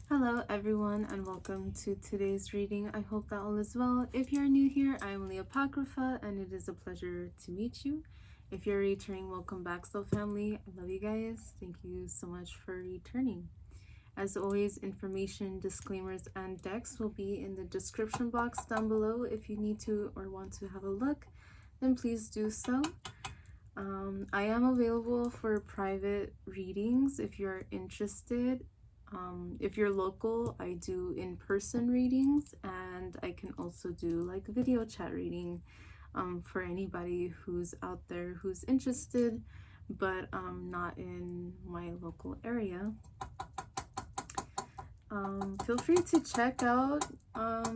Hello everyone and welcome to today's reading. I hope that all is well. If you're new here, I'm LeeApocrypha and it is a pleasure to meet you. If you're returning, welcome back, soul family. I love you guys. Thank you so much for returning. As always, information, disclaimers, and decks will be in the description box down below. If you need to or want to have a look, then please do so. I am available for private readings if you're interested. If you're local, I do in-person readings, and I can also do like video chat reading for anybody who's out there who's interested, but not in my local area. Feel free to check out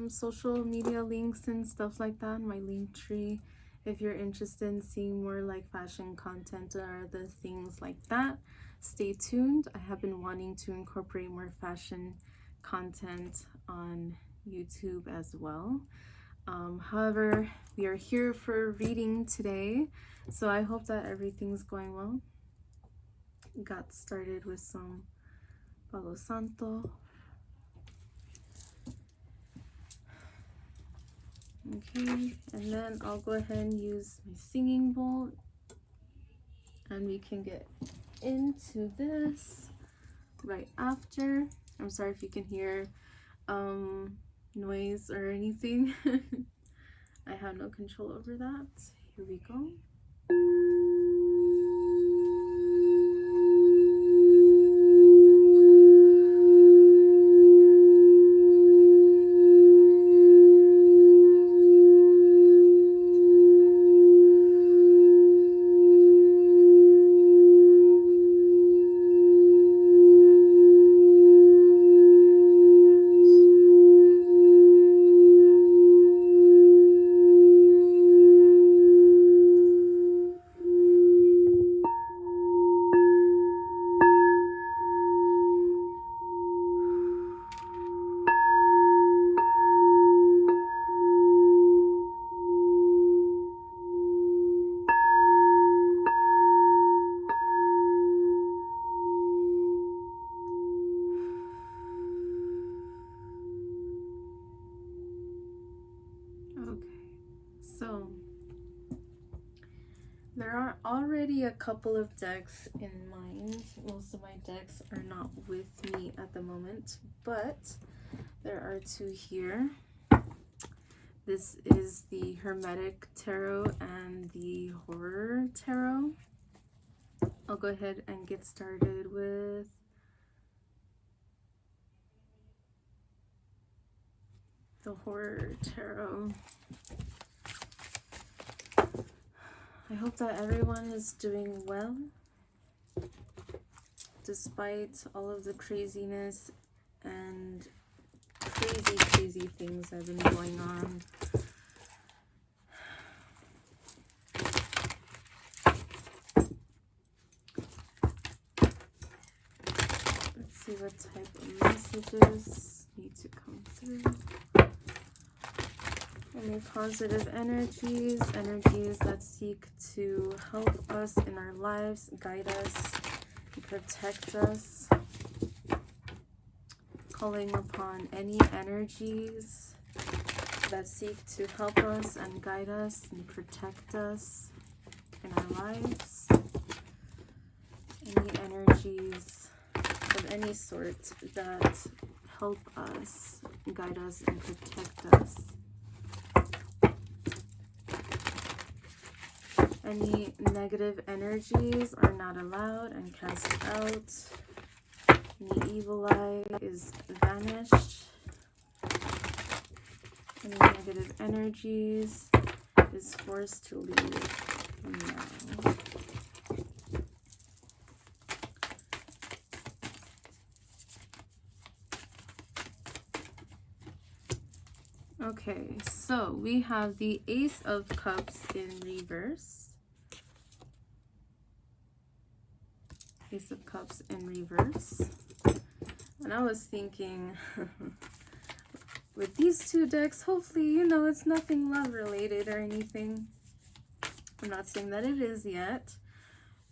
social media links and stuff like that, my link tree, if you're interested in seeing more like fashion content or other things like that. Stay tuned. I have been wanting to incorporate more fashion content on YouTube as well. However, we are here for reading today, so I hope that everything's going well. Got started with some Palo Santo. Okay, and then I'll go ahead and use my singing bowl and we can get into this right after. I'm sorry if you can hear noise or anything. I have no control over that. Here we go. So there are already a couple of decks in mind. Most of my decks are not with me at the moment, but there are two here. This is the Hermetic Tarot and the Horror Tarot. I'll go ahead and get started with the Horror Tarot. I hope that everyone is doing well, despite all of the craziness and crazy things that have been going on. Let's see what type of messages need to come through. Any positive energies that seek to help us in our lives, guide us, protect us. Calling upon any energies that seek to help us and guide us and protect us in our lives. Any energies of any sort that help us, guide us, and protect us. Any negative energies are not allowed and cast out. Any evil eye is vanished. Any negative energies is forced to leave now. Okay, so we have the Ace of Cups in reverse. Ace of Cups in reverse. And I was thinking, with these two decks, hopefully, you know, it's nothing love related or anything. I'm not saying that it is yet,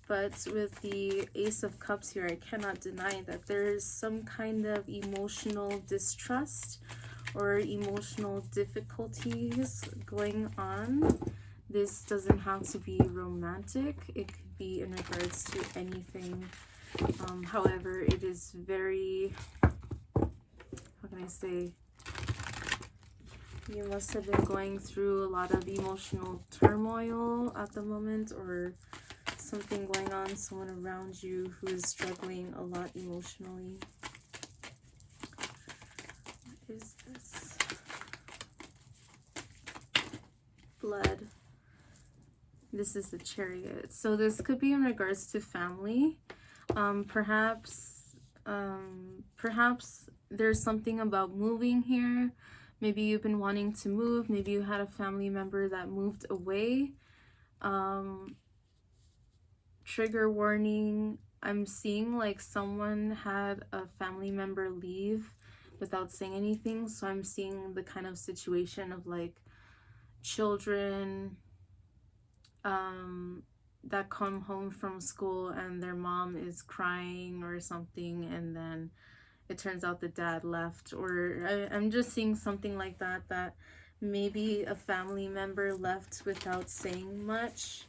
But with the Ace of Cups here, I cannot deny that there's some kind of emotional distrust or emotional difficulties going on. This doesn't have to be romantic. It could be in regards to anything. However, it is very, how can I say, you must have been going through a lot of emotional turmoil at the moment, or something going on, someone around you who is struggling a lot emotionally. What is this? Blood. This is the Chariot. So this could be in regards to family. Perhaps there's something about moving here. Maybe you've been wanting to move. Maybe you had a family member that moved away. Trigger warning, I'm seeing like someone had a family member leave without saying anything. So I'm seeing the kind of situation of like children that come home from school and their mom is crying or something, and then it turns out the dad left. Or I'm just seeing something like that, that maybe a family member left without saying much.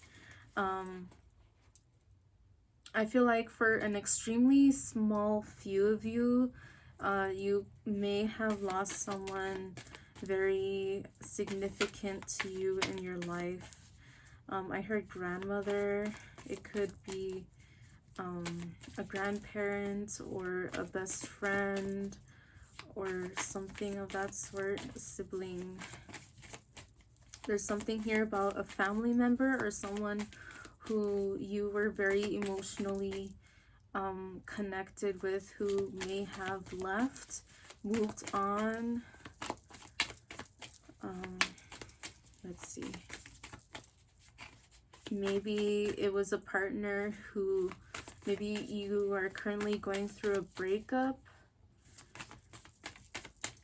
I feel like for an extremely small few of you, you may have lost someone very significant to you in your life. I heard grandmother. It could be a grandparent or a best friend or something of that sort, a sibling. There's something here about a family member or someone who you were very emotionally connected with, who may have left, moved on. Let's see. Maybe it was a partner who, maybe you are currently going through a breakup.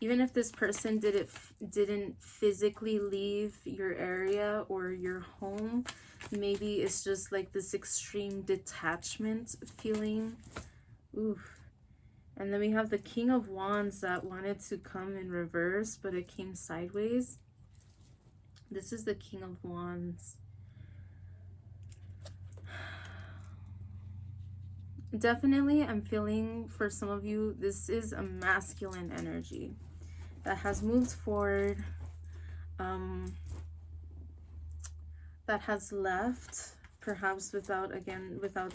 Even if this person didn't physically leave your area or your home, maybe it's just like this extreme detachment feeling. Oof. And then we have the King of Wands that wanted to come in reverse, but it came sideways. This is the King of Wands. Definitely, I'm feeling for some of you, this is a masculine energy that has moved forward, that has left, perhaps without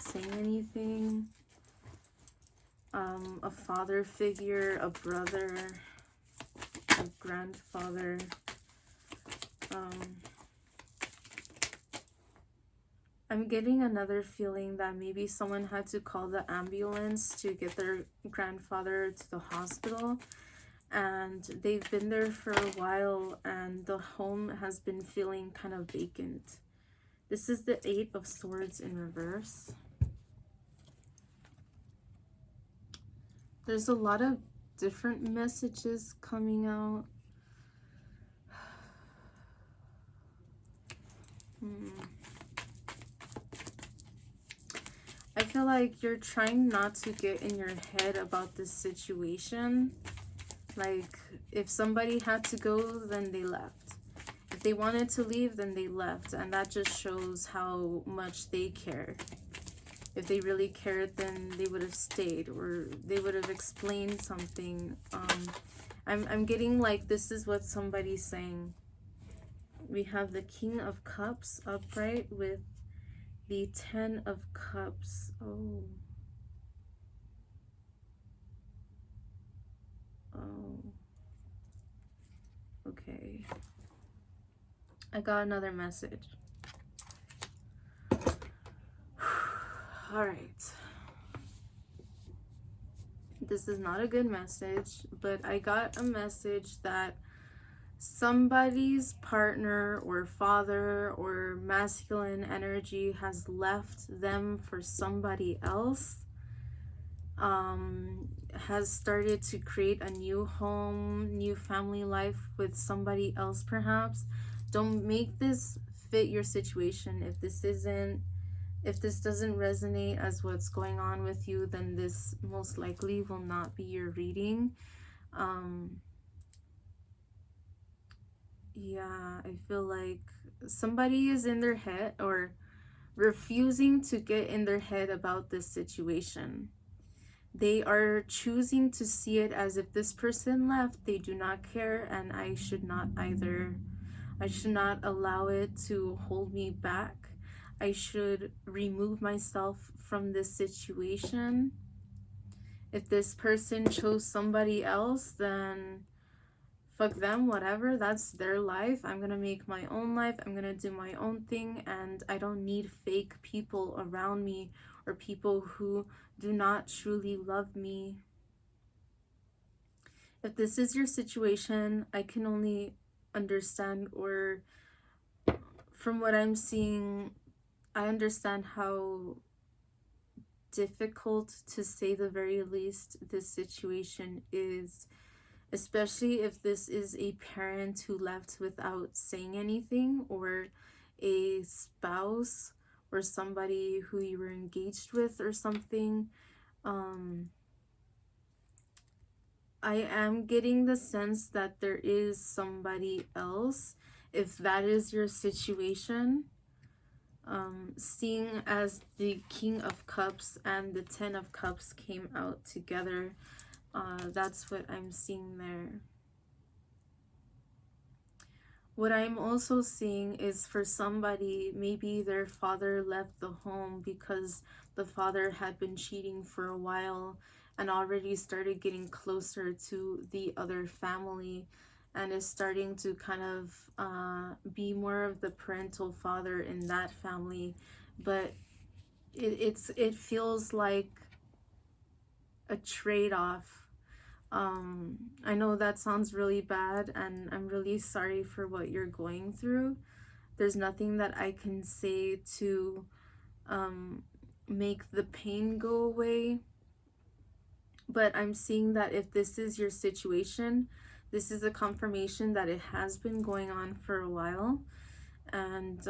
saying anything. A father figure, a brother, a grandfather. I'm getting another feeling that maybe someone had to call the ambulance to get their grandfather to the hospital, and they've been there for a while and the home has been feeling kind of vacant. This is the Eight of Swords in reverse. There's a lot of different messages coming out. I feel like you're trying not to get in your head about this situation. Like, if somebody had to go, then they left. If they wanted to leave, then they left. And that just shows how much they care. If they really cared, then they would have stayed, or they would have explained something. I'm getting like this is what somebody's saying. We have the King of Cups upright with the Ten of Cups. Oh. Okay. I got another message. All right. This is not a good message, but I got a message that somebody's partner or father or masculine energy has left them for somebody else, has started to create a new home, new family life with somebody else perhaps. Don't make this fit your situation. If this isn't If this doesn't resonate as what's going on with you, then this most likely will not be your reading. Yeah, I feel like somebody is in their head or refusing to get in their head about this situation. They are choosing to see it as if this person left, they do not care, and I should not either. I should not allow it to hold me back. I should remove myself from this situation. If this person chose somebody else, then fuck them, whatever. That's their life. I'm gonna make my own life. I'm gonna do my own thing, and I don't need fake people around me or people who do not truly love me. If this is your situation, I can only understand, or from what I'm seeing, I understand how difficult, to say the very least, this situation is, especially if this is a parent who left without saying anything, or a spouse or somebody who you were engaged with or something. I am getting the sense that there is somebody else, if that is your situation. Seeing as the King of Cups and the Ten of Cups came out together, that's what I'm seeing there. What I'm also seeing is, for somebody, maybe their father left the home because the father had been cheating for a while and already started getting closer to the other family, and is starting to kind of be more of the parental father in that family. But it feels like a trade-off. I know that sounds really bad, and I'm really sorry for what you're going through. There's nothing that I can say to make the pain go away. But I'm seeing that if this is your situation, this is a confirmation that it has been going on for a while. And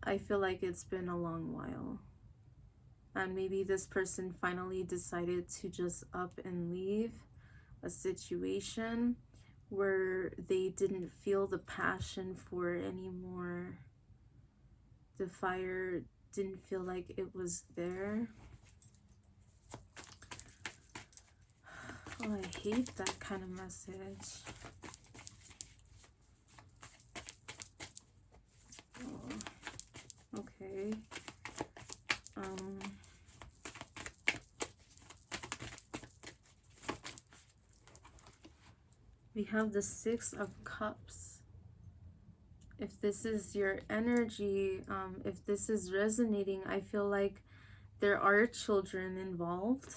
I feel like it's been a long while. And maybe this person finally decided to just up and leave a situation where they didn't feel the passion for it anymore. The fire didn't feel like it was there. Oh, I hate that kind of message. Oh, okay. We have the Six of Cups. If this is your energy, if this is resonating, I feel like there are children involved.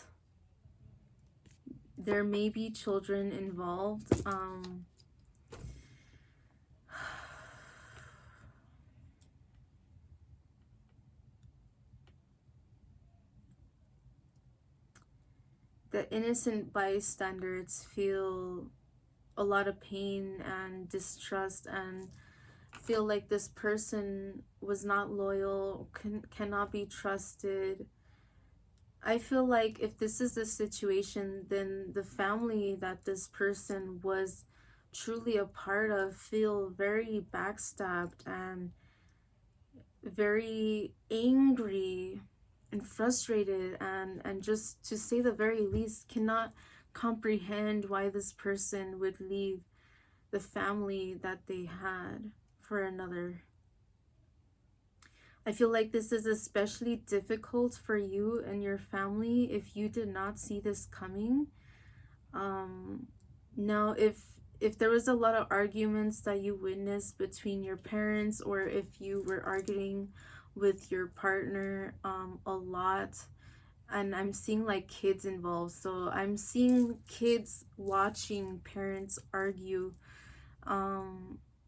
There may be children involved. The innocent bystanders feel a lot of pain and distrust, and feel like this person was not loyal, cannot be trusted. I feel like if this is the situation, then the family that this person was truly a part of feel very backstabbed and very angry and frustrated, and just, to say the very least, cannot comprehend why this person would leave the family that they had for another. I feel like this is especially difficult for you and your family if you did not see this coming. Now, if there was a lot of arguments that you witnessed between your parents, or if you were arguing with your partner a lot, and I'm seeing like kids involved, so I'm seeing kids watching parents argue,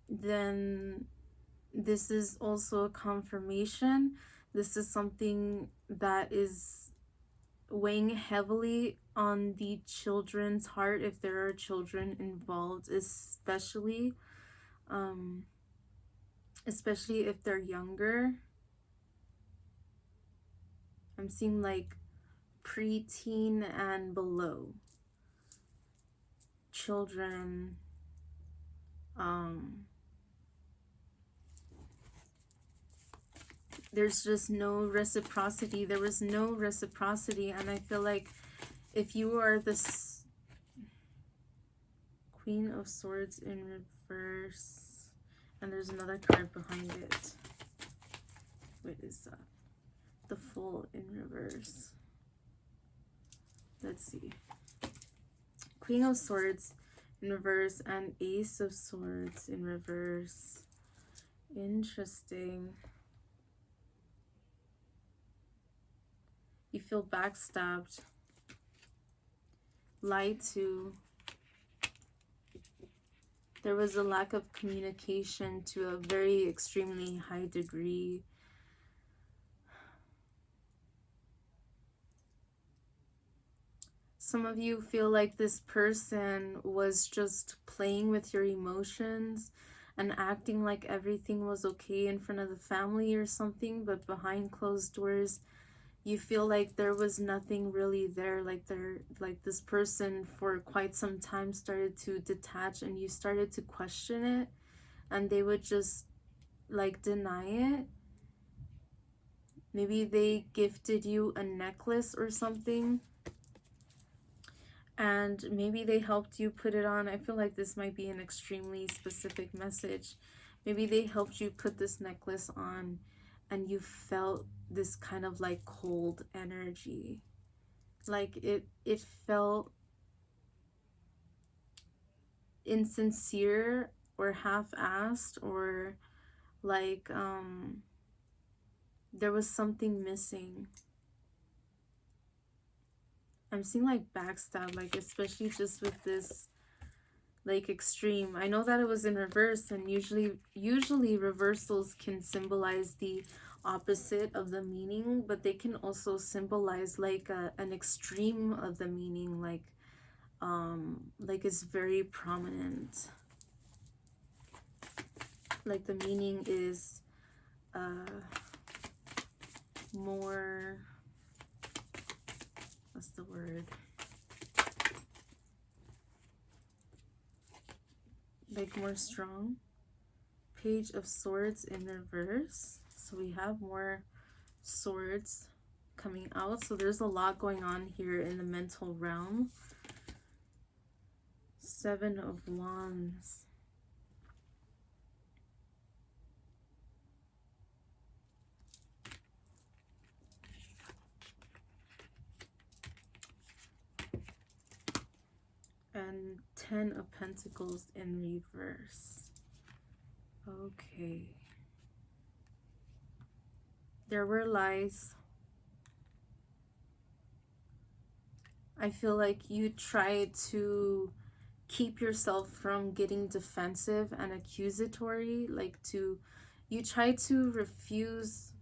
then this is also a confirmation. This is something that is weighing heavily on the children's heart, if there are children involved, especially. especially if they're younger. I'm seeing like preteen and below children. There's just no reciprocity. There was no reciprocity, and I feel like if you are this Queen of Swords in reverse, and there's another card behind it. What is that? The Fool in reverse. Let's see. Queen of Swords in reverse and Ace of Swords in reverse. Interesting. You feel backstabbed, lied to. There was a lack of communication to a very extremely high degree. Some of you feel like this person was just playing with your emotions and acting like everything was okay in front of the family or something, but behind closed doors, you feel like there was nothing really there. Like this person for quite some time started to detach, and you started to question it, and they would just like deny it. Maybe they gifted you a necklace or something, and maybe they helped you put it on. I feel like this might be an extremely specific message. Maybe they helped you put this necklace on, and you felt this kind of like cold energy. Like it felt insincere or half-assed, or like there was something missing. I'm seeing like backstab, like especially just with this like extreme. I know that it was in reverse, and usually reversals can symbolize the opposite of the meaning, but they can also symbolize like an extreme of the meaning, like it's very prominent. Like the meaning is more, what's the word? Like more strong. Page of Swords in reverse. So we have more swords coming out. So there's a lot going on here in the mental realm. Seven of Wands. And 10 of Pentacles in reverse. Okay. There were lies. I feel like you tried to keep yourself from getting defensive and accusatory. You tried to refuse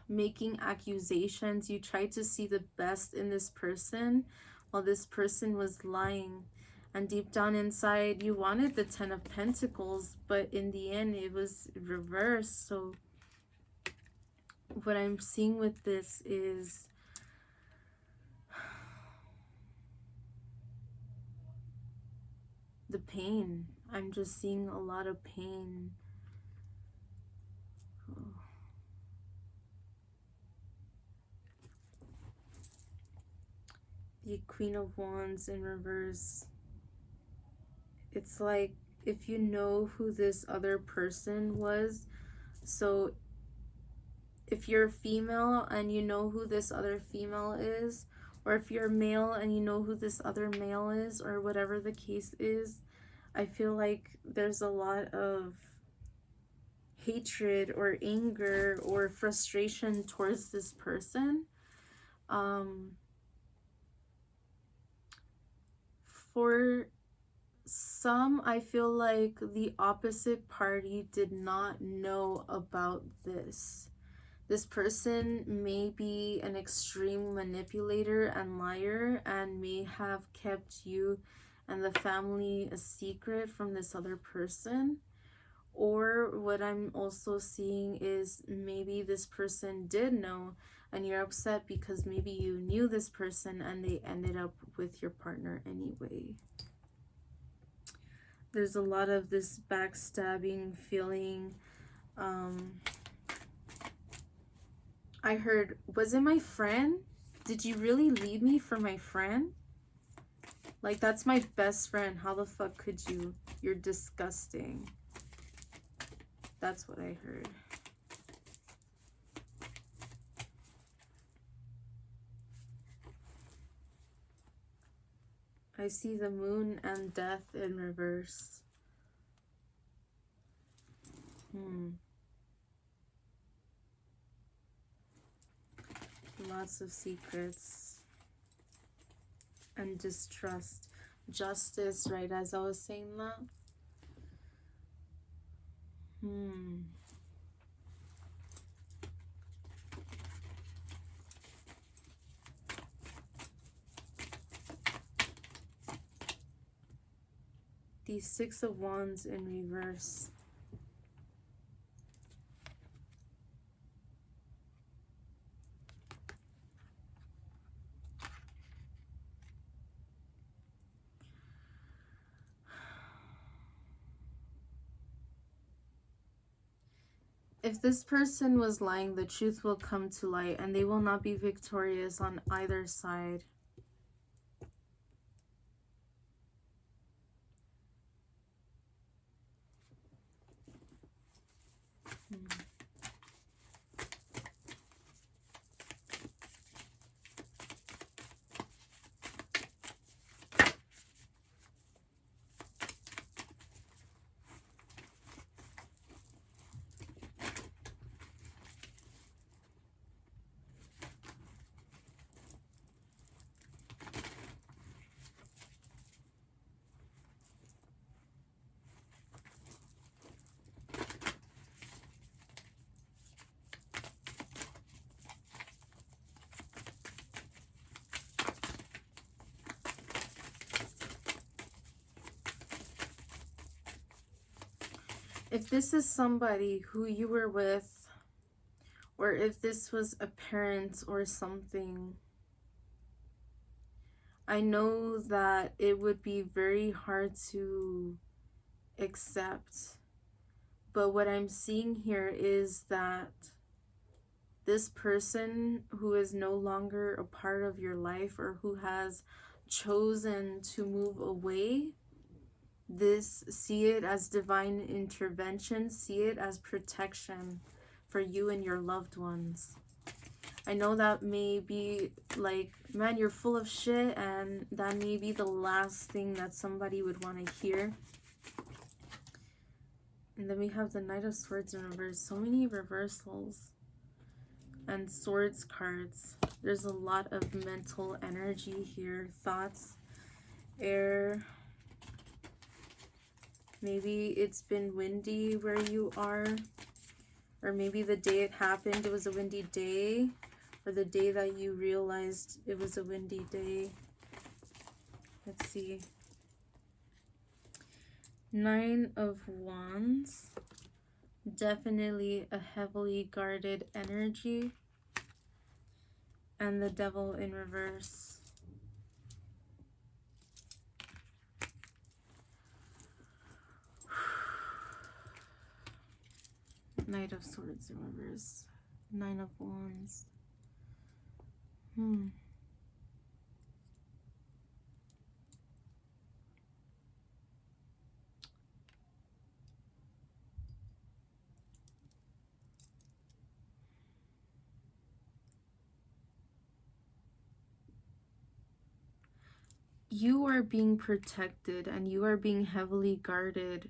making accusations. You tried to see the best in this person while this person was lying, and deep down inside you wanted the 10 of Pentacles, but in the end it was reversed. So what I'm seeing with this is the pain. I'm just seeing a lot of pain. The Queen of Wands in reverse. It's like if you know who this other person was, so if you're female and you know who this other female is, or if you're male and you know who this other male is, or whatever the case is, I feel like there's a lot of hatred or anger or frustration towards this person. For some, I feel like the opposite party did not know about this. This person may be an extreme manipulator and liar, and may have kept you and the family a secret from this other person. Or what I'm also seeing is maybe this person did know and you're upset because maybe you knew this person and they ended up with your partner anyway. There's a lot of this backstabbing feeling. I heard, was it my friend? Did you really leave me for my friend? Like, that's my best friend. How the fuck could you? You're disgusting. That's what I heard. I see the moon and death in reverse. Lots of secrets and distrust. Justice, right, as I was saying that. The Six of Wands in reverse. If this person was lying, the truth will come to light and they will not be victorious on either side. If this is somebody who you were with, or if this was a parent or something, I know that it would be very hard to accept. But what I'm seeing here is that this person who is no longer a part of your life or who has chosen to move away, see it as divine intervention, see it as protection for you and your loved ones. I know that may be like, man, you're full of shit, and that may be the last thing that somebody would want to hear. And then we have the Knight of Swords in reverse. So many reversals. And Swords cards. There's a lot of mental energy here. Thoughts. Air. Maybe it's been windy where you are. Or maybe the day it happened, it was a windy day. Or the day that you realized it was a windy day. Let's see. Nine of Wands. Definitely a heavily guarded energy. And the Devil in reverse. Knight of Swords in reverse. Nine of Wands. You are being protected and you are being heavily guarded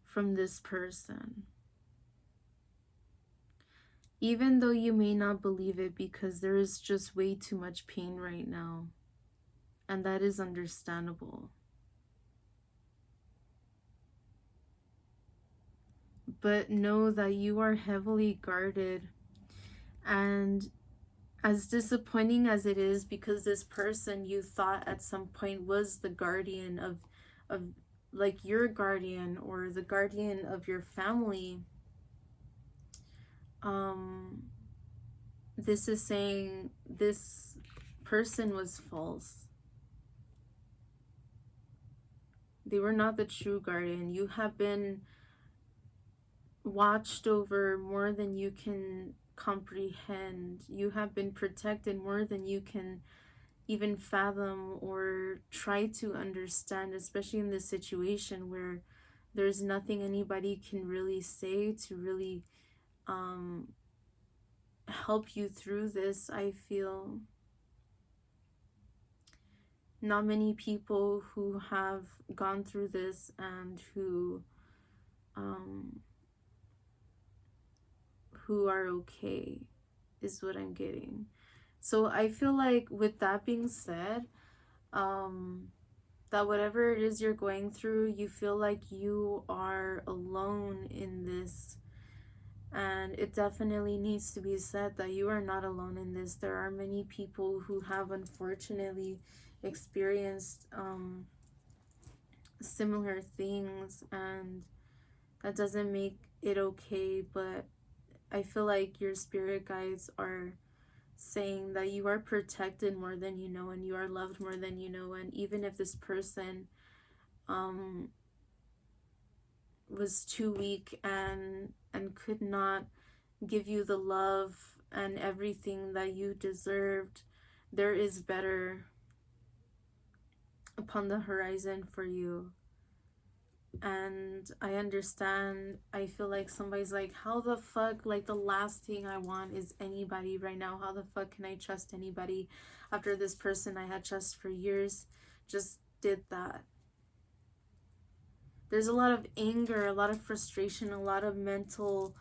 from this person. Even though you may not believe it, because there is just way too much pain right now. And that is understandable. But know that you are heavily guarded. And as disappointing as it is, because this person you thought at some point was the guardian of like your guardian or the guardian of your family, this is saying this person was false. They were not the true guardian. You have been watched over more than you can comprehend. You have been protected more than you can even fathom or try to understand, especially in this situation where there's nothing anybody can really say to really help you through this. I feel not many people who have gone through this and who are okay is what I'm getting. So I feel like, with that being said, that whatever it is you're going through, you feel like you are alone in this. And it definitely needs to be said that you are not alone in this. There are many people who have unfortunately experienced similar things, and that doesn't make it okay. But I feel like your spirit guides are saying that you are protected more than you know, and you are loved more than you know. And even if this person was too weak and could not give you the love and everything that you deserved, there is better upon the horizon for you. And I understand. I feel like somebody's like, how the fuck, like, the last thing I want is anybody right now. How the fuck can I trust anybody after this person I had trust for years just did that? There's a lot of anger, a lot of frustration, a lot of mental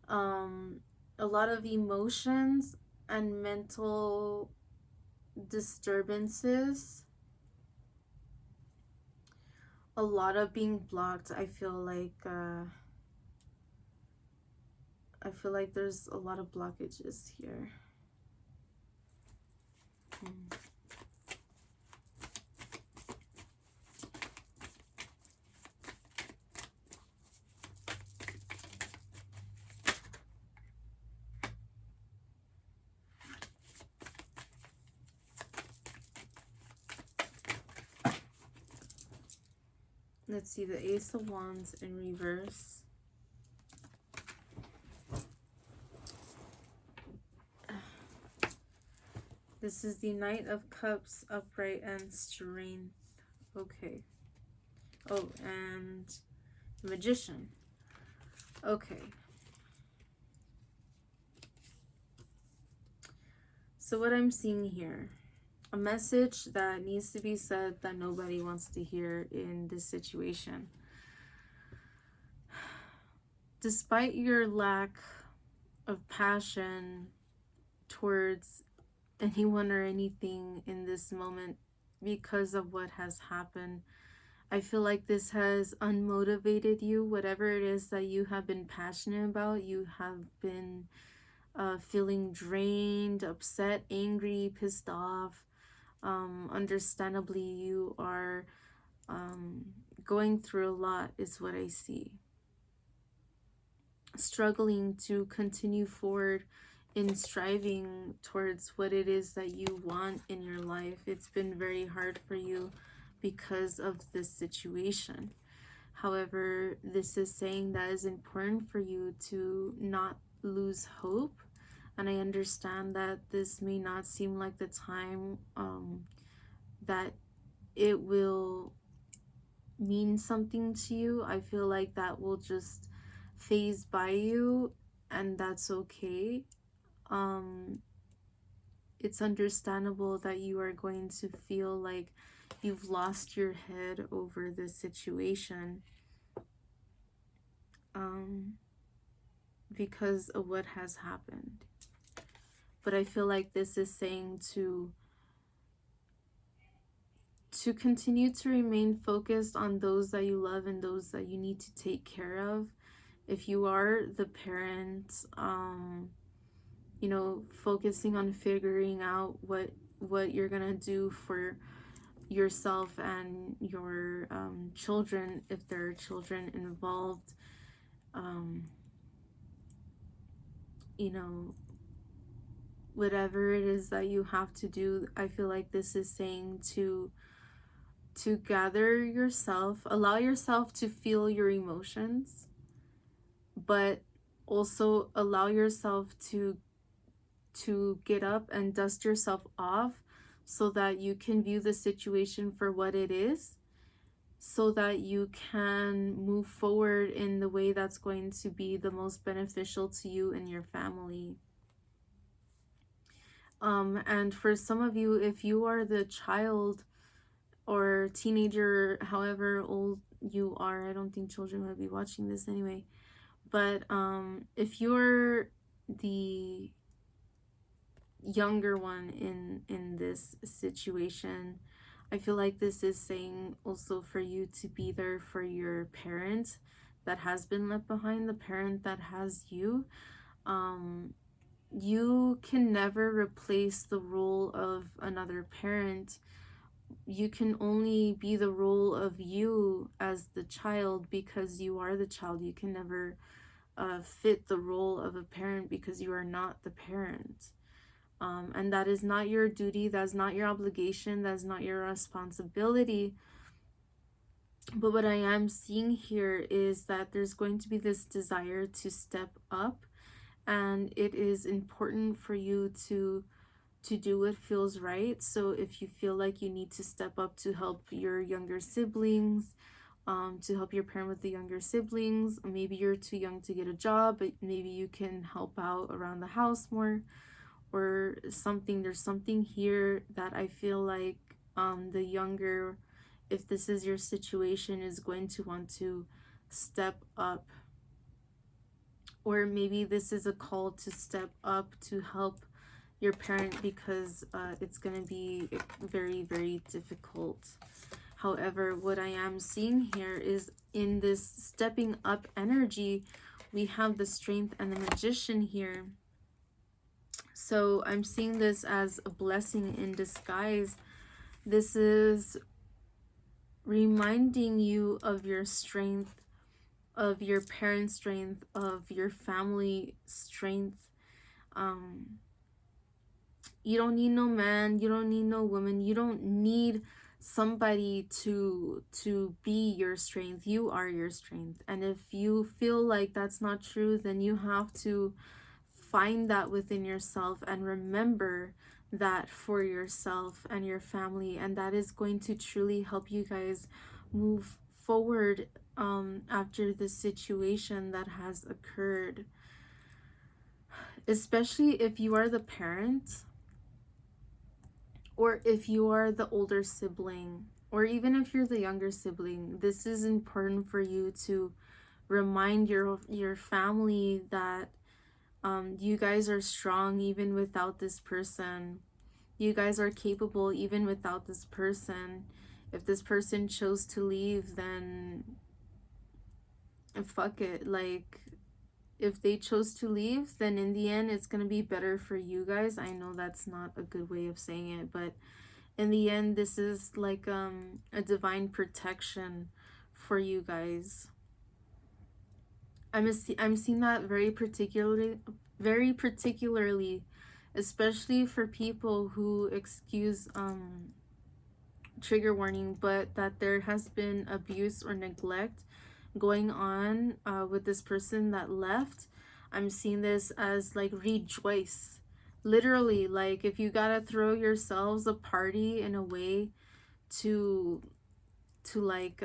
a lot of emotions and mental disturbances, a lot of being blocked. I feel like there's a lot of blockages here. Let's see, the Ace of Wands in reverse. This is the Knight of Cups, upright and strength. Okay. Oh, and the Magician. Okay. So what I'm seeing here, a message that needs to be said that nobody wants to hear in this situation. Despite your lack of passion towards anyone or anything in this moment, because of what has happened, I feel like this has unmotivated you. Whatever it is that you have been passionate about, you have been feeling drained, upset, angry, pissed off. Understandably, you are going through a lot, is what I see. Struggling to continue forward in striving towards what it is that you want in your life. It's been very hard for you because of this situation. However, this is saying that it's important for you to not lose hope. And I understand that this may not seem like the time that it will mean something to you. I feel like that will just phase by you, and that's okay. It's understandable that you are going to feel like you've lost your head over this situation because of what has happened. But I feel like this is saying to continue to remain focused on those that you love and those that you need to take care of. If you are the parent, you know, focusing on figuring out what you're gonna do for yourself and your children, if there are children involved. You know, whatever it is that you have to do, I feel like this is saying to gather yourself, allow yourself to feel your emotions, but also allow yourself to get up and dust yourself off so that you can view the situation for what it is, so that you can move forward in the way that's going to be the most beneficial to you and your family. And for some of you, if you are the child or teenager, however old you are, I don't think children would be watching this anyway, but if you're the younger one in this situation, I feel like this is saying also for you to be there for your parent that has been left behind, the parent that has you. You can never replace the role of another parent. You can only be the role of you as the child because you are the child. You can never fit the role of a parent because you are not the parent. And that is not your duty, that's not your obligation, that's not your responsibility. But what I am seeing here is that there's going to be this desire to step up, and it is important for you to do what feels right. So if you feel like you need to step up to help your younger siblings, to help your parent with the younger siblings, maybe you're too young to get a job, but maybe you can help out around the house more or something. There's something here that I feel like the younger, if this is your situation, is going to want to step up. Or maybe this is a call to step up to help your parent because it's going to be very, very difficult. However, what I am seeing here is in this stepping up energy, we have the Strength and the Magician here. So I'm seeing this as a blessing in disguise. This is reminding you of your strength, of your parents' strength, of your family strength. You don't need no man, you don't need no woman, you don't need somebody to be your strength. You are your strength. And if you feel like that's not true, then you have to find that within yourself and remember that for yourself and your family, and that is going to truly help you guys move forward after the situation that has occurred. Especially if you are the parent, or if you are the older sibling, or even if you're the younger sibling, this is important for you to remind your family that you guys are strong even without this person. You guys are capable even without this person. If this person chose to leave, then fuck it. Like, if they chose to leave, then in the end, it's going to be better for you guys. I know that's not a good way of saying it, but in the end, this is like a divine protection for you guys. I'm seeing that very particularly, especially for people who, excuse trigger warning, but that there has been abuse or neglect going on with this person that left. I'm seeing this as like rejoice. Literally, like if you gotta throw yourselves a party in a way to like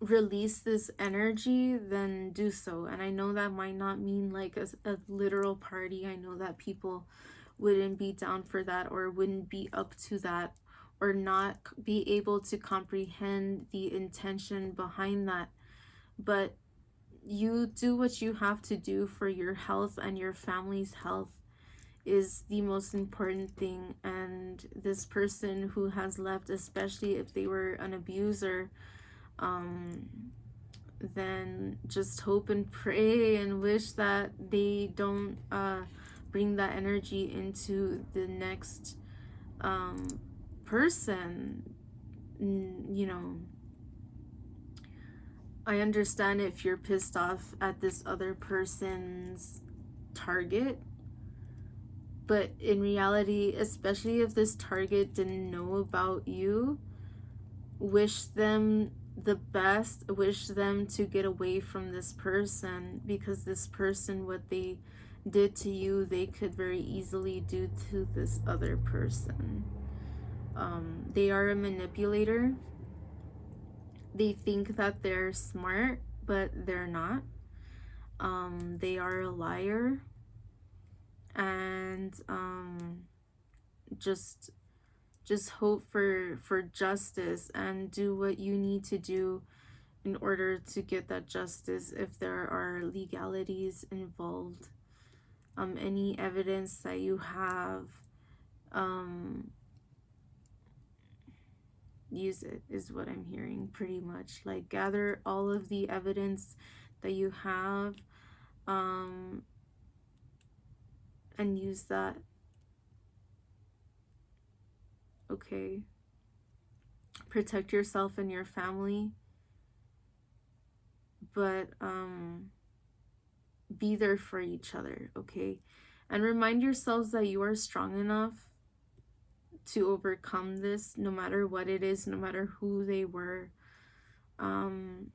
release this energy, then do so. And I know that might not mean like a literal party. I know that people wouldn't be down for that, or wouldn't be up to that, or not be able to comprehend the intention behind that. But you do what you have to do for your health, and your family's health is the most important thing. And this person who has left, especially if they were an abuser, then just hope and pray and wish that they don't bring that energy into the next person. You know, I understand if you're pissed off at this other person's target, but in reality, especially if this target didn't know about you, wish them the best, wish them to get away from this person, because this person, what they did to you, they could very easily do to this other person. They are a manipulator. They think that they're smart, but they're not. They are a liar, and just hope for justice and do what you need to do in order to get that justice if there are legalities involved. Any evidence that you have, use it, is what I'm hearing pretty much. Like, gather all of the evidence that you have, and use that. Okay. Protect yourself and your family, but be there for each other, okay? And remind yourselves that you are strong enough to overcome this, no matter what it is, no matter who they were. And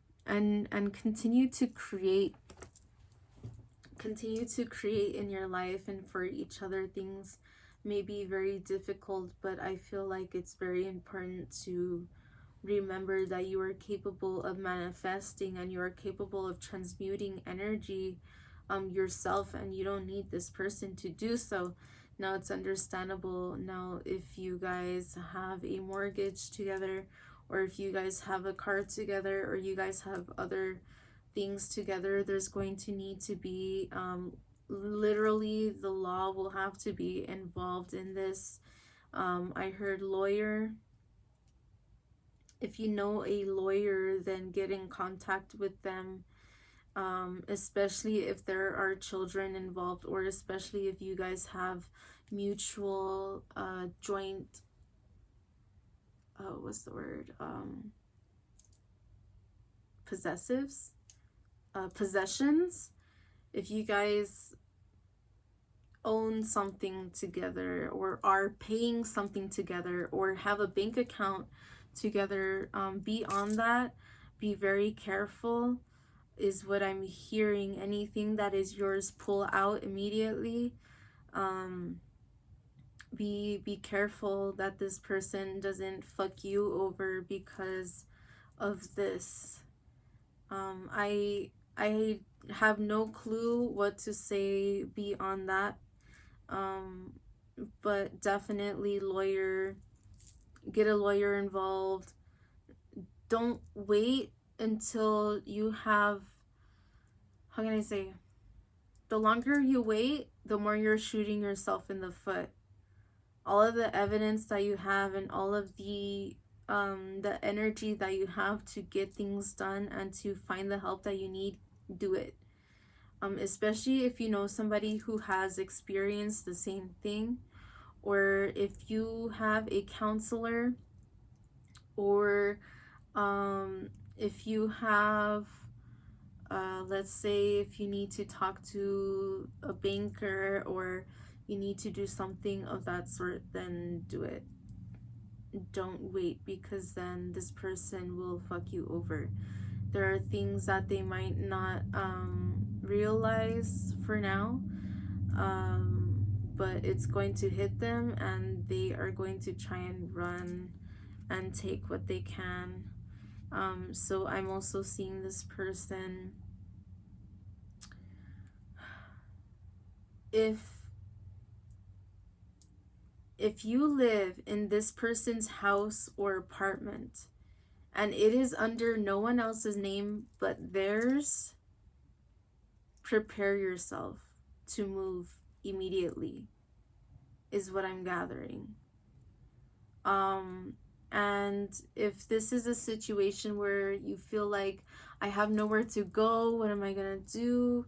continue to create in your life and for each other. Things may be very difficult, but I feel like it's very important to remember that you are capable of manifesting, and you are capable of transmuting energy yourself, and you don't need this person to do so. Now, it's understandable now if you guys have a mortgage together, or if you guys have a car together, or you guys have other things together, there's going to need to be literally the law will have to be involved in this. I heard lawyer. If you know a lawyer, then get in contact with them, especially if there are children involved, or especially if you guys have mutual joint, what's the word, possessions. If you guys own something together, or are paying something together, or have a bank account together, be on that. Be very careful, is what I'm hearing. Anything that is yours, pull out immediately. Be careful that this person doesn't fuck you over because of this. I have no clue what to say beyond that. But definitely get a lawyer involved. Don't wait until you have, how can I say, the longer you wait, the more you're shooting yourself in the foot. All of the evidence that you have, and all of the energy that you have to get things done and to find the help that you need, do it. Especially if you know somebody who has experienced the same thing, or if you have a counselor, or if you have, let's say, if you need to talk to a banker, or you need to do something of that sort, then do it. Don't wait, because then this person will fuck you over. There are things that they might not realize for now, but it's going to hit them, and they are going to try and run and take what they can. So I'm also seeing this person, if you live in this person's house or apartment, and it is under no one else's name but theirs, prepare yourself to move immediately, is what I'm gathering. And if this is a situation where you feel like, I have nowhere to go, what am I gonna do?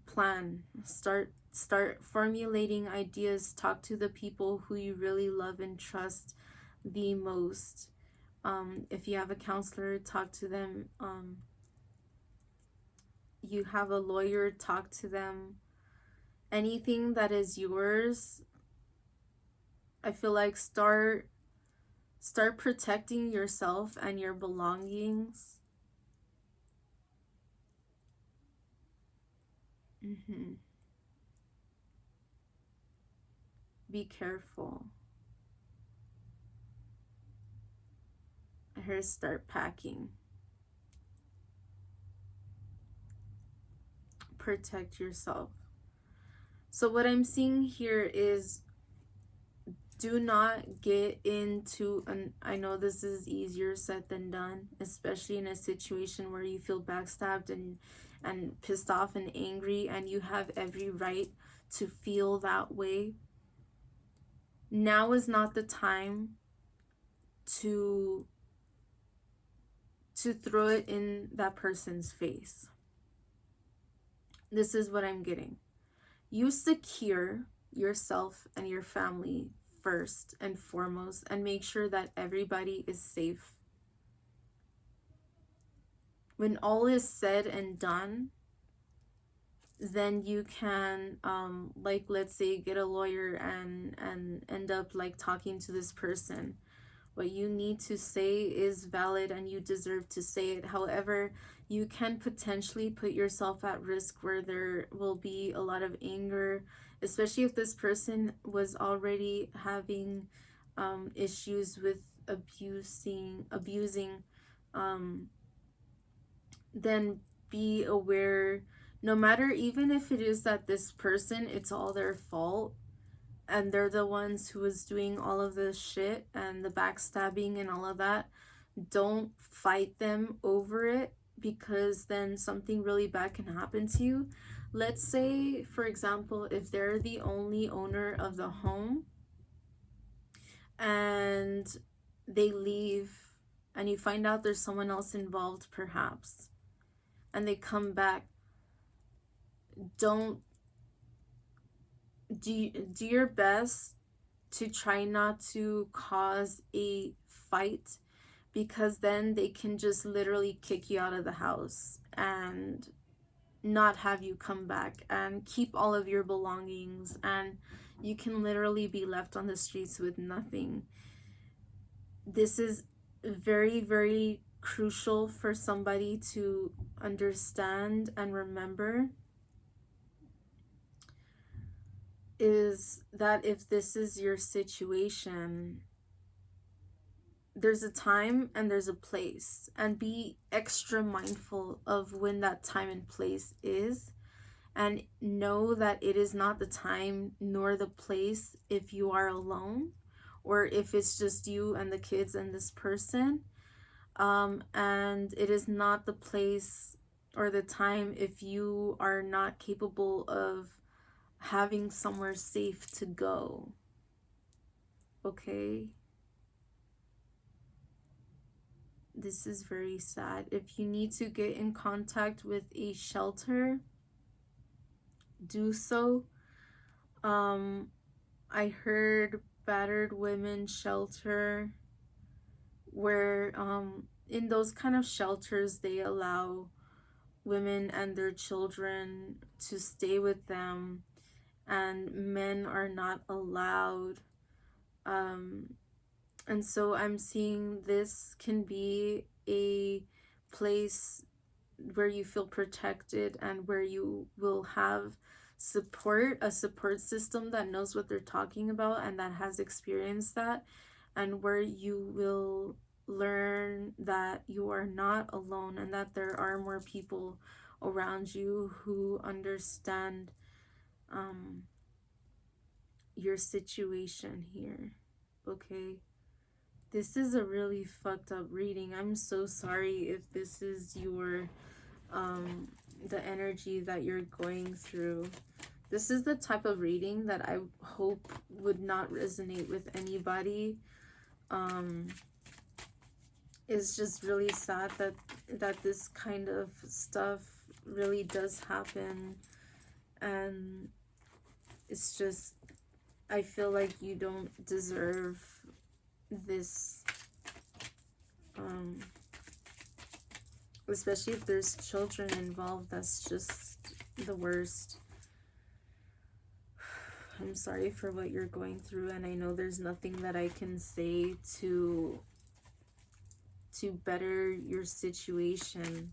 Plan. Start formulating ideas. Talk to the people who you really love and trust the most. If you have a counselor, talk to them. You have a lawyer, talk to them. Anything that is yours, I feel like start protecting yourself and your belongings. Be careful. I heard start packing. Protect yourself. So what I'm seeing here is, do not get into I know this is easier said than done, especially in a situation where you feel backstabbed and pissed off and angry, and you have every right to feel that way. Now is not the time to throw it in that person's face. This is what I'm getting. You secure yourself and your family first and foremost, and make sure that everybody is safe. When all is said and done, then you can like, let's say, get a lawyer and end up like talking to this person. What you need to say is valid and you deserve to say it. However, you can potentially put yourself at risk where there will be a lot of anger, especially if this person was already having issues with abusing, then be aware, no matter, even if it is that this person, it's all their fault, and they're the ones who was doing all of this shit and the backstabbing and all of that, don't fight them over it, because then something really bad can happen to you. Let's say, for example, if they're the only owner of the home and they leave and you find out there's someone else involved perhaps, and they come back, don't do your best to try not to cause a fight, because then they can just literally kick you out of the house and not have you come back and keep all of your belongings, and you can literally be left on the streets with nothing. This is very, very crucial for somebody to understand and remember, is that if this is your situation, there's a time and there's a place, and be extra mindful of when that time and place is, and know that it is not the time nor the place if you are alone, or if it's just you and the kids and this person, and it is not the place or the time if you are not capable of having somewhere safe to go. Okay? This is very sad. If you need to get in contact with a shelter, do so. I heard battered women shelter, where in those kind of shelters they allow women and their children to stay with them, and men are not allowed. And so I'm seeing this can be a place where you feel protected and where you will have support, a support system that knows what they're talking about and that has experienced that, and where you will learn that you are not alone and that there are more people around you who understand your situation here. Okay? This is a really fucked up reading. I'm so sorry if this is your the energy that you're going through. This is the type of reading that I hope would not resonate with anybody. It's just really sad that this kind of stuff really does happen, and it's just, I feel like you don't deserve this, especially if there's children involved. That's just the worst. I'm sorry for what you're going through, and I know there's nothing that I can say to better your situation.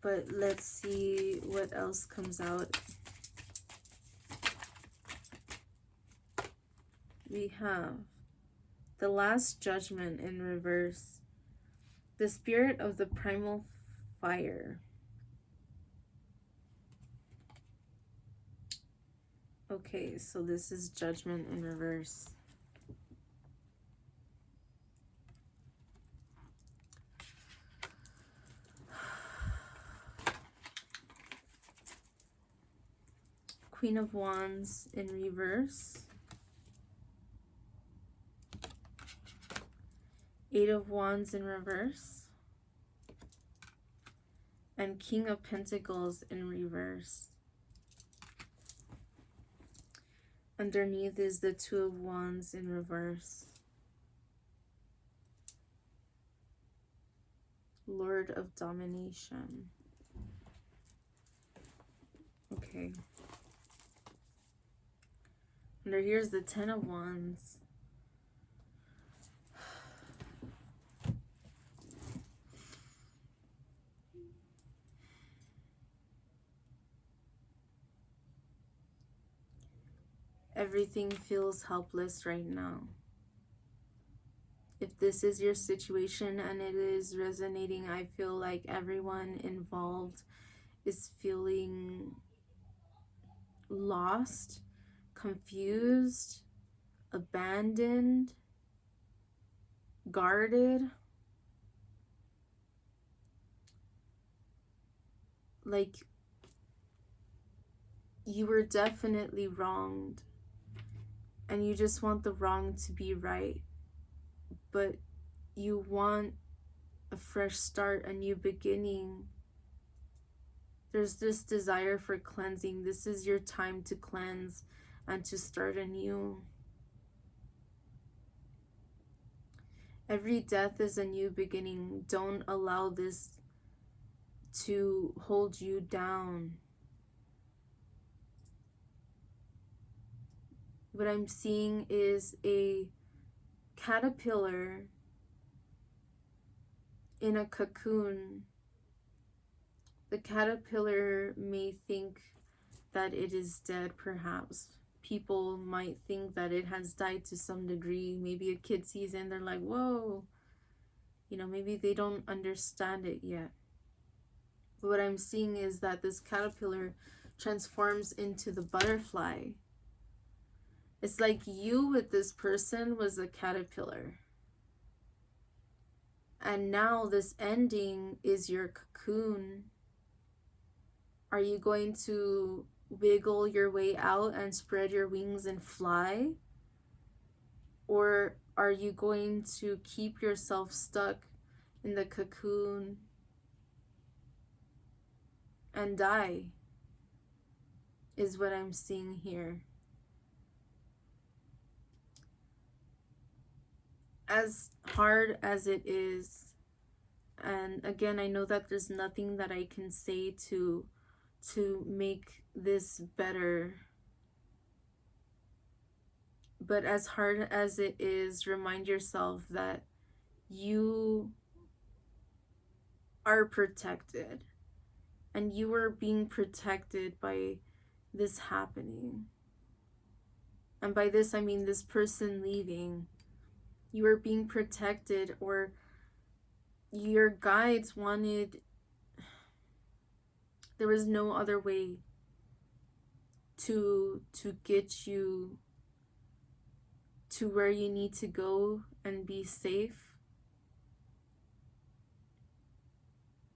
But let's see what else comes out. We have the Last Judgment in reverse. The spirit of the primal fire. Okay, so this is Judgment in reverse. Queen of Wands in reverse. Eight of Wands in reverse. And King of Pentacles in reverse. Underneath is the Two of Wands in reverse. Lord of Domination. Okay. Under here's the Ten of Wands. Everything feels helpless right now. If this is your situation and it is resonating, I feel like everyone involved is feeling lost, confused, abandoned, guarded. Like, you were definitely wronged, and you just want the wrong to be right, but you want a fresh start, a new beginning. There's this desire for cleansing. This is your time to cleanse and to start anew. Every death is a new beginning. Don't allow this to hold you down. What I'm seeing is a caterpillar in a cocoon. The caterpillar may think that it is dead, perhaps. People might think that it has died to some degree. Maybe a kid sees it and they're like, whoa. You know, maybe they don't understand it yet. But what I'm seeing is that this caterpillar transforms into the butterfly. It's like you with this person was a caterpillar. And now this ending is your cocoon. Are you going to wiggle your way out and spread your wings and fly? Or are you going to keep yourself stuck in the cocoon and die? Is what I'm seeing here. As hard as it is, and again, I know that there's nothing that I can say to make this better, but as hard as it is, remind yourself that you are protected, and you are being protected by this happening. And by this I mean this person leaving. You are being protected, or your guides wanted, there was no other way to get you to where you need to go and be safe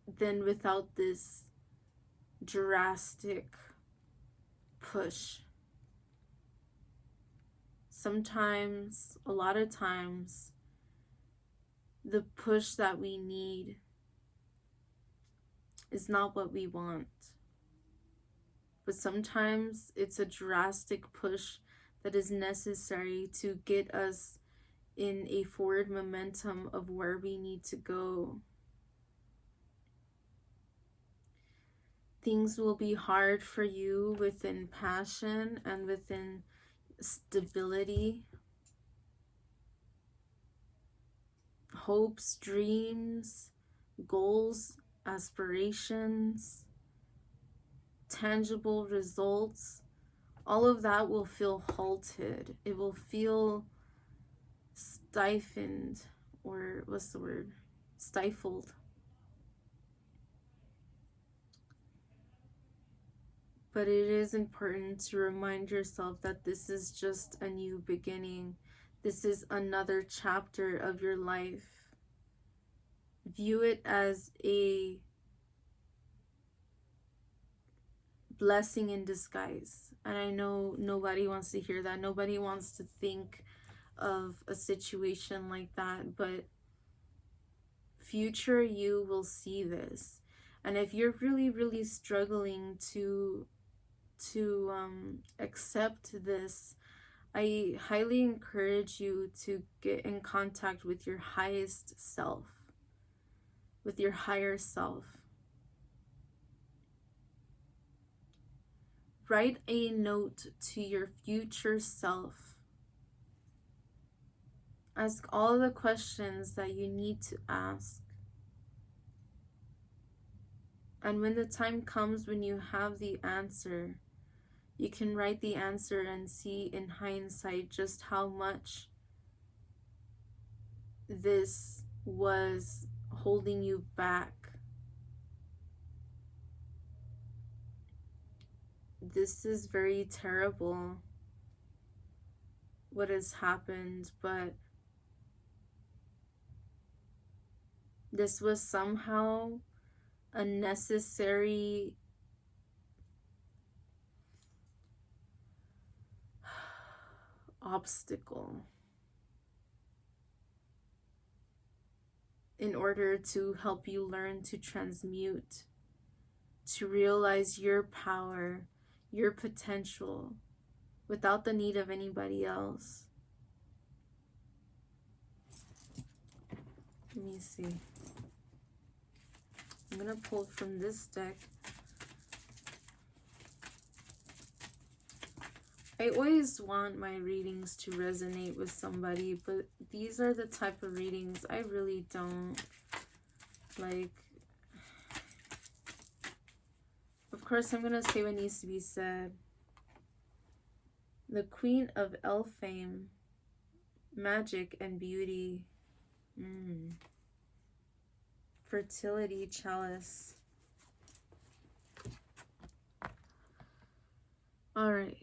than without this drastic push. Sometimes, a lot of times, the push that we need is not what we want. But sometimes it's a drastic push that is necessary to get us in a forward momentum of where we need to go. Things will be hard for you within passion and within stability, hopes, dreams, goals, aspirations, tangible results. All of that will feel halted. It will feel stifled, or what's the word? Stifled. But it is important to remind yourself that this is just a new beginning. This is another chapter of your life. View it as a blessing in disguise. And I know nobody wants to hear that. Nobody wants to think of a situation like that. But future you will see this. And if you're really, really struggling to accept this, I highly encourage you to get in contact with your highest self, with your higher self. Write a note to your future self. Ask all the questions that you need to ask. And when the time comes when you have the answer, you can write the answer and see in hindsight just how much this was holding you back. This is very terrible, what has happened, but this was somehow a necessary obstacle in order to help you learn to transmute, to realize your power, your potential, without the need of anybody else. Let me see. I'm going to pull from this deck. I always want my readings to resonate with somebody, but these are the type of readings I really don't like. Of course, I'm going to say what needs to be said. The Queen of Elfame, magic and beauty. Fertility chalice. All right.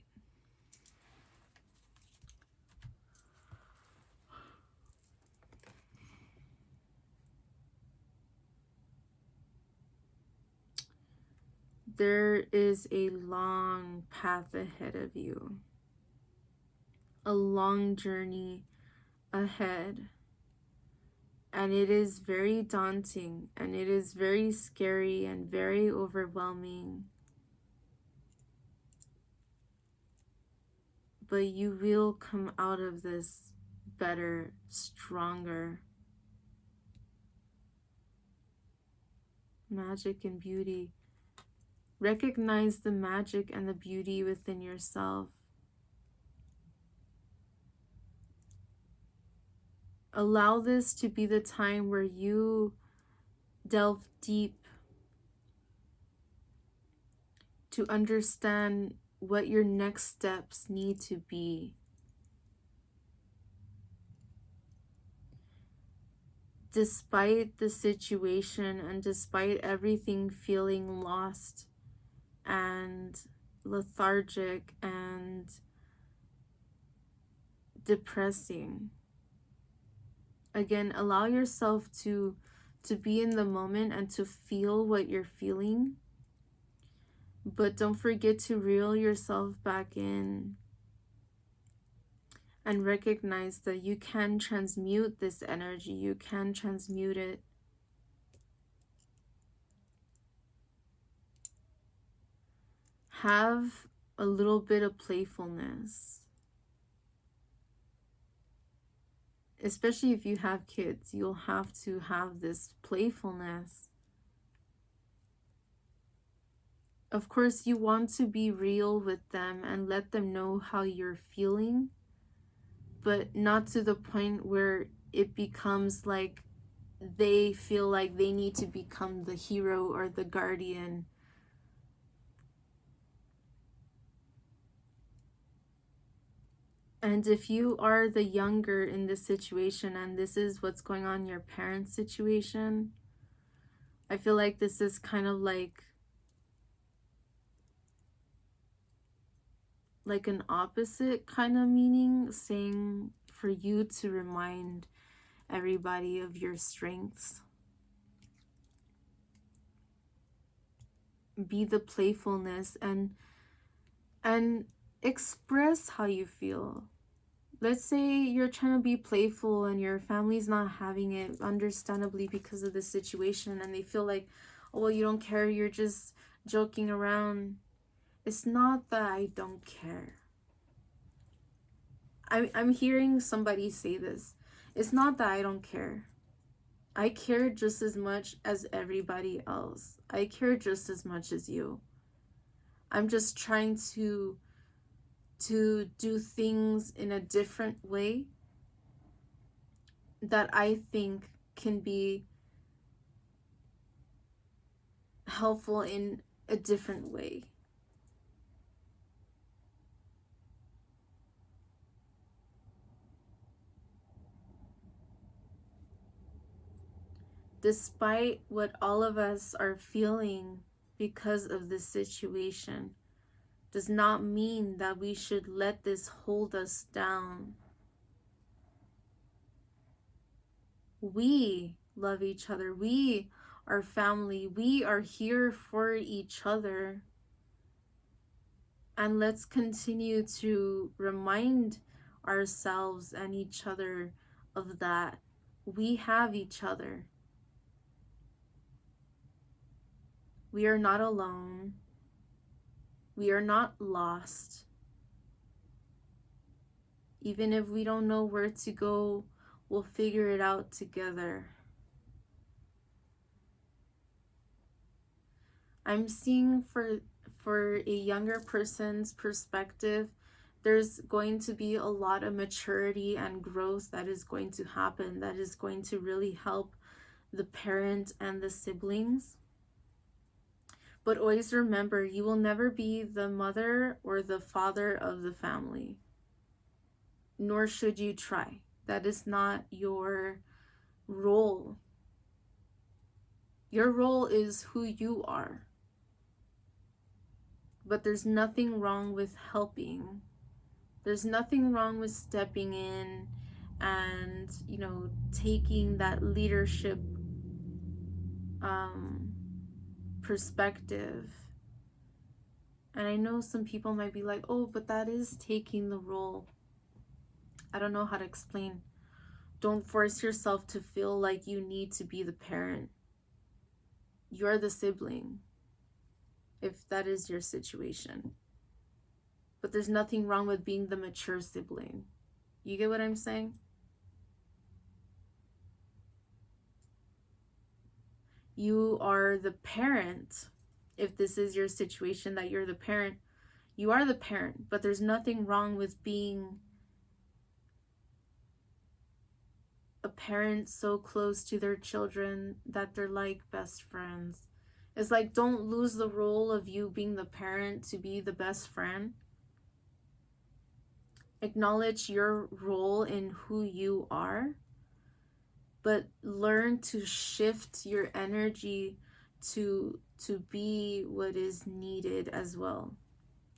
There is a long path ahead of you, a long journey ahead, and it is very daunting, and it is very scary and very overwhelming, but you will come out of this better, stronger. Magic and beauty. Recognize the magic and the beauty within yourself. Allow this to be the time where you delve deep to understand what your next steps need to be. Despite the situation and despite everything feeling lost and lethargic and depressing. Again, allow yourself to be in the moment and to feel what you're feeling. But don't forget to reel yourself back in and recognize that you can transmute this energy. You can transmute it. Have a little bit of playfulness. Especially if you have kids, you'll have to have this playfulness. Of course, you want to be real with them and let them know how you're feeling, but not to the point where it becomes like they feel like they need to become the hero or the guardian. And if you are the younger in this situation and this is what's going on in your parents' situation, I feel like this is kind of like an opposite kind of meaning, saying for you to remind everybody of your strengths. Be the playfulness and express how you feel. Let's say you're trying to be playful and your family's not having it, understandably, because of the situation, and they feel like, oh, well, you don't care, you're just joking around. It's not that I don't care. I'm hearing somebody say this. It's not that I don't care. I care just as much as everybody else. I care just as much as you. I'm just trying to do things in a different way that I think can be helpful in a different way. Despite what all of us are feeling because of this situation, does not mean that we should let this hold us down. We love each other. We are family. We are here for each other. And let's continue to remind ourselves and each other of that. We have each other. We are not alone. We are not lost. Even if we don't know where to go, we'll figure it out together. I'm seeing for a younger person's perspective, there's going to be a lot of maturity and growth that is going to happen, that is going to really help the parent and the siblings. But always remember, you will never be the mother or the father of the family. Nor should you try. That is not your role. Your role is who you are. But there's nothing wrong with helping. There's nothing wrong with stepping in and, taking that leadership perspective. And I know some people might be like, oh, but that is taking the role. I don't know how to explain. Don't force yourself to feel like you need to be the parent. You're the sibling, if that is your situation. But there's nothing wrong with being the mature sibling. You get what I'm saying? You are the parent. If this is your situation, that you're the parent, you are the parent. But there's nothing wrong with being a parent so close to their children that they're like best friends. It's like, don't lose the role of you being the parent to be the best friend. Acknowledge your role in who you are, but learn to shift your energy to be what is needed as well.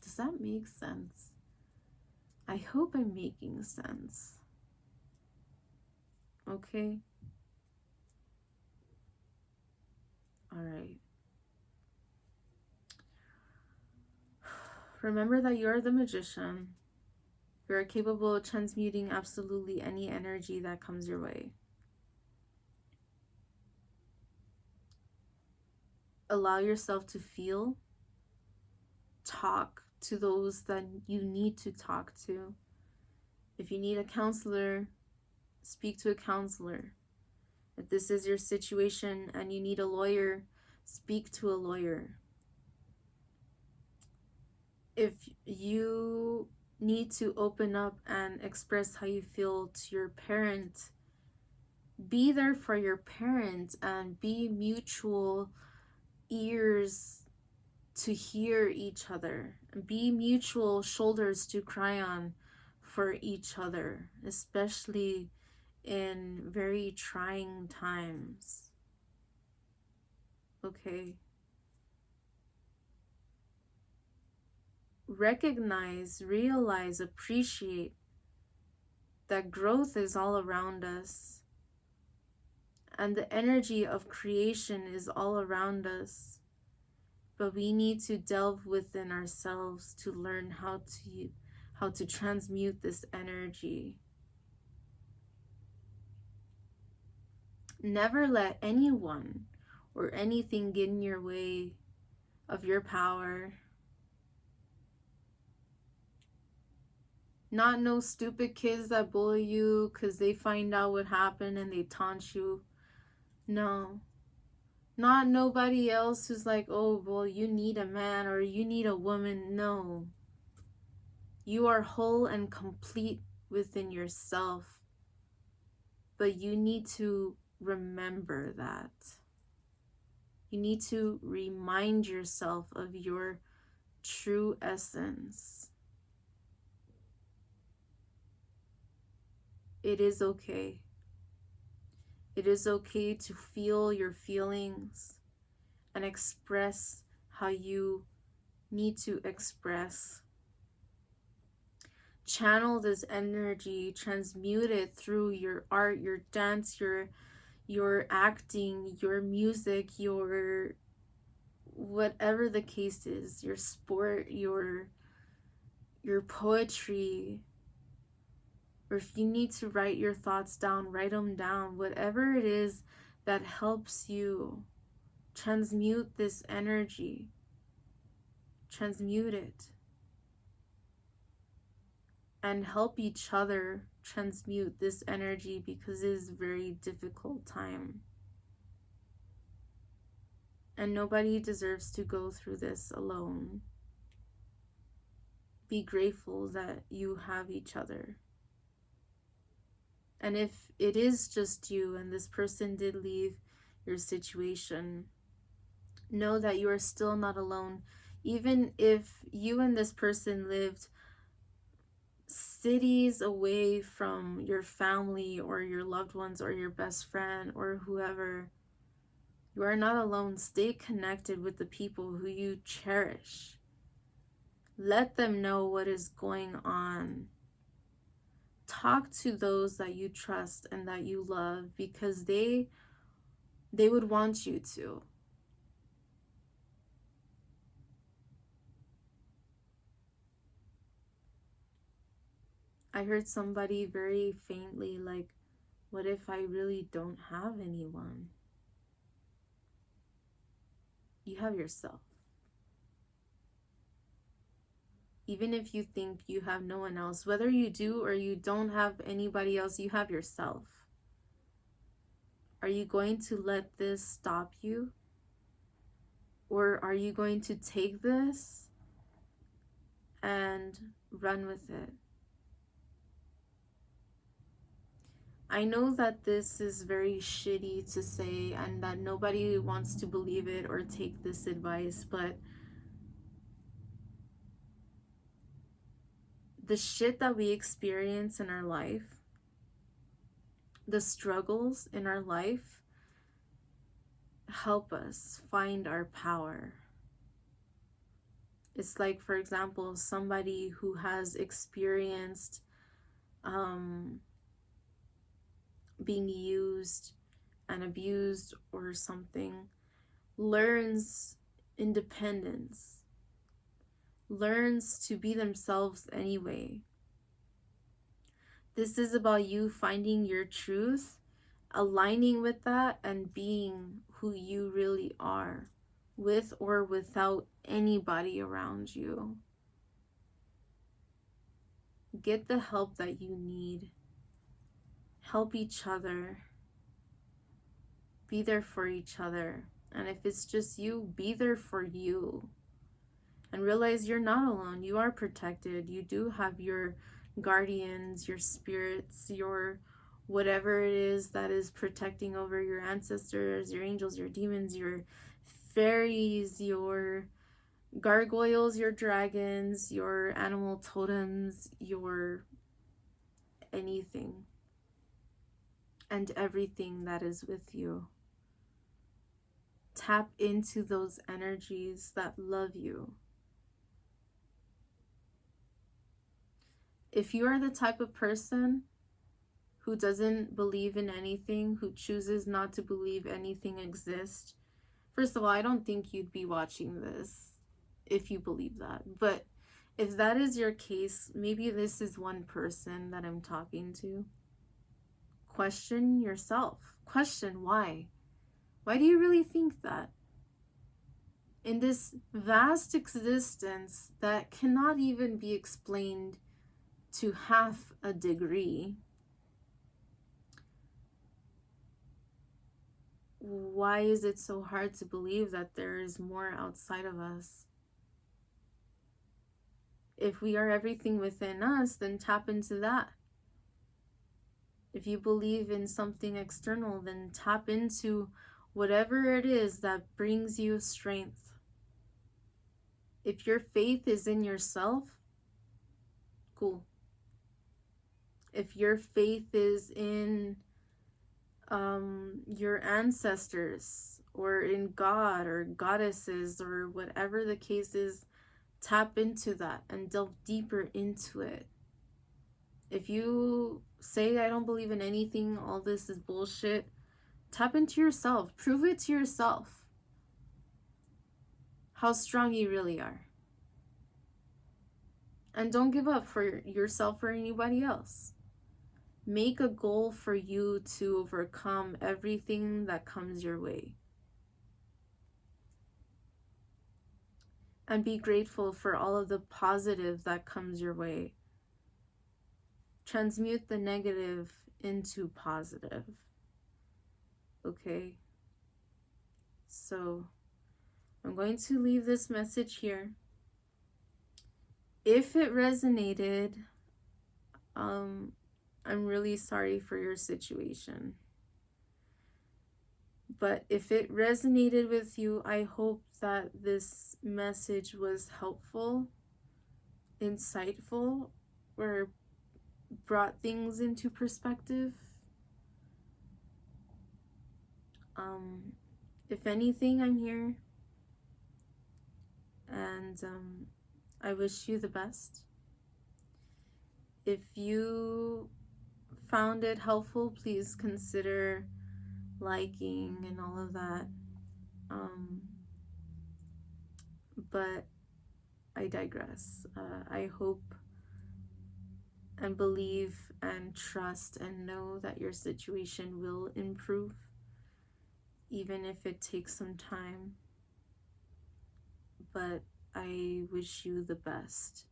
Does that make sense? I hope I'm making sense. Okay? All right. Remember that you are the magician. You are capable of transmuting absolutely any energy that comes your way. Allow yourself to feel. Talk to those that you need to talk to. If you need a counselor, speak to a counselor. If this is your situation and you need a lawyer, speak to a lawyer. If you need to open up and express how you feel to your parent, be there for your parent and be mutual ears to hear each other. Be mutual shoulders to cry on for each other, especially in very trying times. Okay? Recognize, realize, appreciate that growth is all around us and the energy of creation is all around us. But we need to delve within ourselves to learn how to transmute this energy. Never let anyone or anything get in your way of your power. Not no stupid kids that bully you because they find out what happened and they taunt you. No. Not nobody else who's like, oh, well, you need a man or you need a woman. No. You are whole and complete within yourself. But you need to remember that. You need to remind yourself of your true essence. It is okay. It is okay to feel your feelings and express how you need to express. Channel this energy, transmute it through your art, your dance, your acting, your music, your whatever the case is, your sport, your poetry. Or if you need to write your thoughts down, write them down. Whatever it is that helps you transmute this energy. Transmute it. And help each other transmute this energy because it is a very difficult time. And nobody deserves to go through this alone. Be grateful that you have each other. And if it is just you and this person did leave your situation, know that you are still not alone. Even if you and this person lived cities away from your family or your loved ones or your best friend or whoever, you are not alone. Stay connected with the people who you cherish. Let them know what is going on. Talk to those that you trust and that you love because they would want you to. I heard somebody very faintly like, what if I really don't have anyone? You have yourself. Even if you think you have no one else, whether you do or you don't have anybody else, you have yourself. Are you going to let this stop you? Or are you going to take this and run with it? I know that this is very shitty to say and that nobody wants to believe it or take this advice, but the shit that we experience in our life, the struggles in our life, help us find our power. It's like, for example, somebody who has experienced being used and abused or something, learns independence, learns to be themselves anyway. This is about you finding your truth, aligning with that, and being who you really are, with or without anybody around you. Get the help that you need. Help each other. Be there for each other. And if it's just you, be there for you. And realize you're not alone. You are protected. You do have your guardians, your spirits, your whatever it is that is protecting over your ancestors, your angels, your demons, your fairies, your gargoyles, your dragons, your animal totems, your anything and everything that is with you. Tap into those energies that love you. If you are the type of person who doesn't believe in anything, who chooses not to believe anything exists, first of all, I don't think you'd be watching this if you believe that. But if that is your case, maybe this is one person that I'm talking to. Question yourself. Question why. Why do you really think that? In this vast existence that cannot even be explained to half a degree, why is it so hard to believe that there is more outside of us? If we are everything within us, then tap into that. If you believe in something external, then tap into whatever it is that brings you strength. If your faith is in yourself, cool. If your faith is in your ancestors or in God or goddesses or whatever the case is, tap into that and delve deeper into it. If you say, I don't believe in anything, all this is bullshit, tap into yourself. Prove it to yourself how strong you really are. And don't give up for yourself or anybody else. Make a goal for you to overcome everything that comes your way. And be grateful for all of the positive that comes your way. Transmute the negative into positive. Okay? So, I'm going to leave this message here. If it resonated, I'm really sorry for your situation. But if it resonated with you, I hope that this message was helpful, insightful, or brought things into perspective. If anything, I'm here. And I wish you the best. If you found it helpful, please consider liking and all of that. But I digress. I hope and believe and trust and know that your situation will improve, even if it takes some time. But I wish you the best.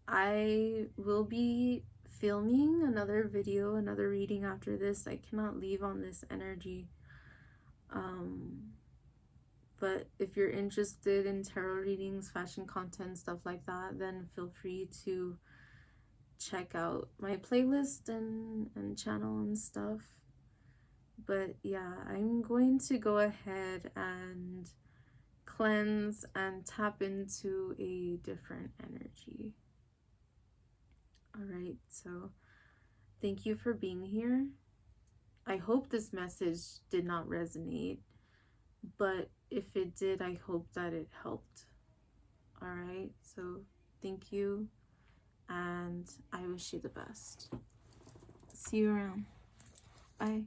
I will be filming another video, another reading after this. I cannot leave on this energy. But if you're interested in tarot readings, fashion content, stuff like that, then feel free to check out my playlist and channel and stuff. But yeah, I'm going to go ahead and cleanse and tap into a different energy. Alright, so thank you for being here. I hope this message did not resonate, but if it did, I hope that it helped. Alright, so thank you, and I wish you the best. See you around. Bye.